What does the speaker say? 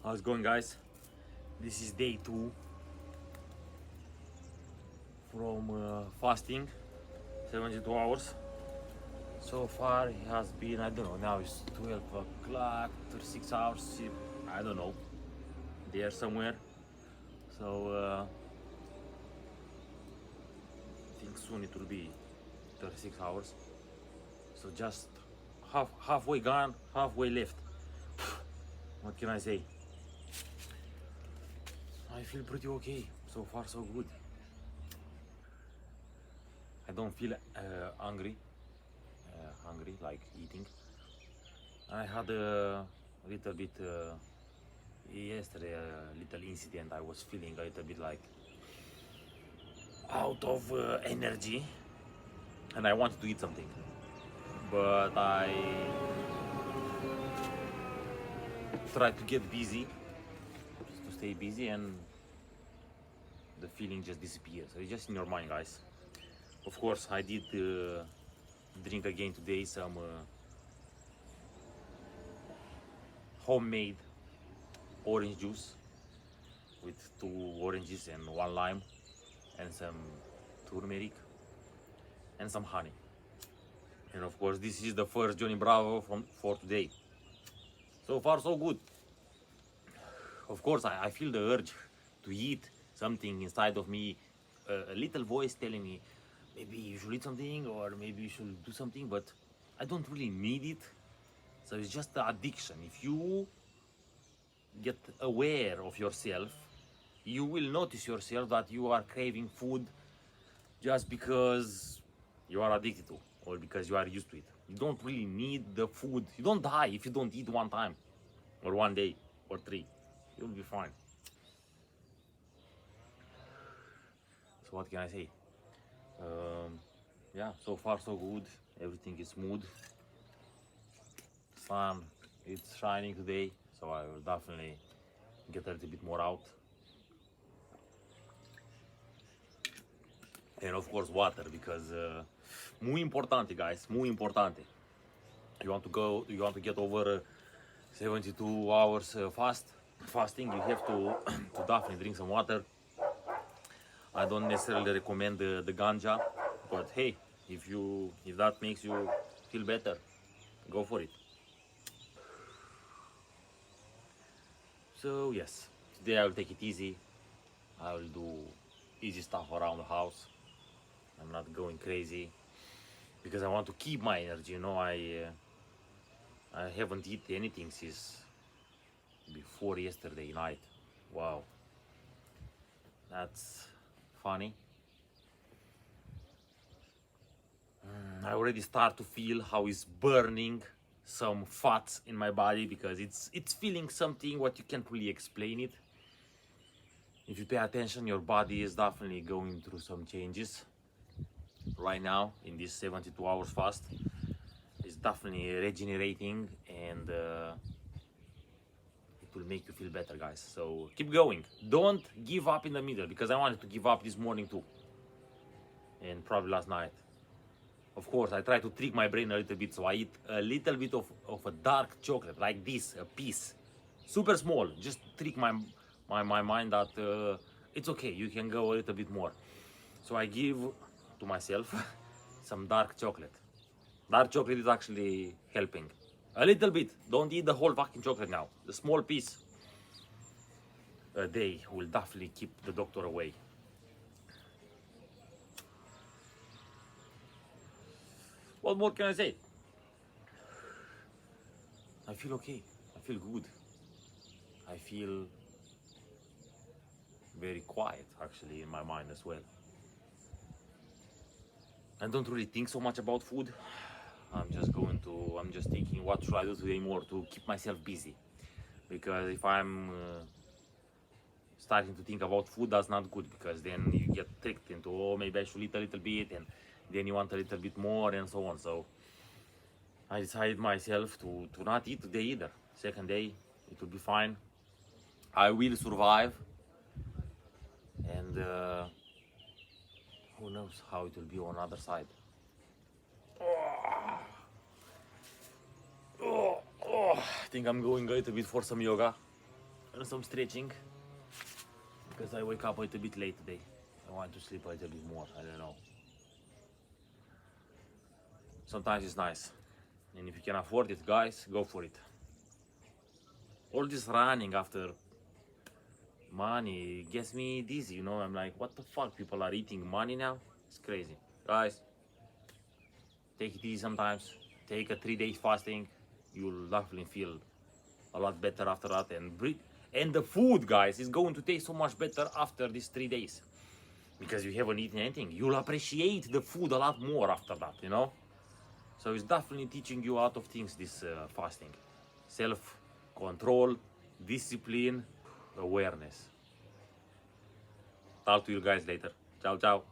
How's it going, guys? This is day 2 from fasting, 72 hours. So far it has been, I don't know, now it's 12 o'clock, 36 hours, I don't know, there somewhere. So I think soon it will be 36 hours. So just halfway gone, halfway left. What can I say? I feel pretty okay. So far so good. I don't feel hungry like eating. I had a little bit yesterday, a little incident. I was feeling a little bit like out of energy, and I wanted to eat something, but I tried to get busy, just to stay busy, and the feeling just disappears. So it's just in your mind, guys. Of course, I did drink again today some homemade orange juice with 2 oranges and 1 lime and some turmeric and some honey. And of course, this is the first Johnny Bravo for today. So far so good. Of course, I feel the urge to eat something inside of me, a little voice telling me maybe you should eat something or maybe you should do something, but I don't really need it. So it's just the addiction. If you get aware of yourself, you will notice yourself that you are craving food just because you are addicted to or because you are used to it. You don't really need the food. You don't die if you don't eat one time or 1 day or 3. You'll be fine. So what can I say? Yeah, so far so good. Everything is smooth. Sun, it's shining today, so I will definitely get a little bit more out. And of course water, because muy importante, guys, muy importante. You want to get over 72 hours fasting, you have to to definitely drink some water. I don't necessarily recommend the ganja, but hey, if that makes you feel better, go for it. So yes, today I will take it easy. I will do easy stuff around the house. I'm not going crazy because I want to keep my energy. You know, I haven't eaten anything since before yesterday night. Wow, that's funny. I already start to feel how it's burning some fats in my body because it's feeling something what you can't really explain it. If you pay attention, your body is definitely going through some changes right now in this 72 hours fast. It's definitely regenerating, and it will make you feel better, guys. So keep going. Don't give up in the middle, because I wanted to give up this morning too, and probably last night. Of course, I try to trick my brain a little bit, so I eat a little bit of a dark chocolate, like this, a piece, super small, just trick my mind that it's okay, you can go a little bit more. So I give to myself some dark chocolate. Dark chocolate is actually helping a little bit. Don't eat the whole fucking chocolate now. The small piece a day will definitely keep the doctor away. What more can I say? I feel okay. I feel good. I feel very quiet actually in my mind as well. I don't really think so much about food. I'm just thinking what should I do today more to keep myself busy. Because if I'm starting to think about food, that's not good, because then you get tricked into, oh, maybe I should eat a little bit, and then you want a little bit more and so on. So I decided myself to not eat today either. Second day, it will be fine. I will survive, and who knows how it will be on the other side. I think I'm going a little bit for some yoga. and some stretching because I wake up a little bit late today. I want to sleep a little bit more. I don't know. Sometimes it's nice, and if you can afford it, guys, go for it. All this running after money gets me dizzy, you know. I'm like, what the fuck? People are eating money now? It's crazy. Guys, take it easy sometimes. Take a 3 days fasting. You'll definitely feel a lot better after that, and breathe. And the food, guys, is going to taste so much better after these 3 days because you haven't eaten anything. You'll appreciate the food a lot more after that, you know. So it's definitely teaching you a lot of things, this fasting. Self-control, discipline, awareness. Talk to you guys later. Ciao, ciao.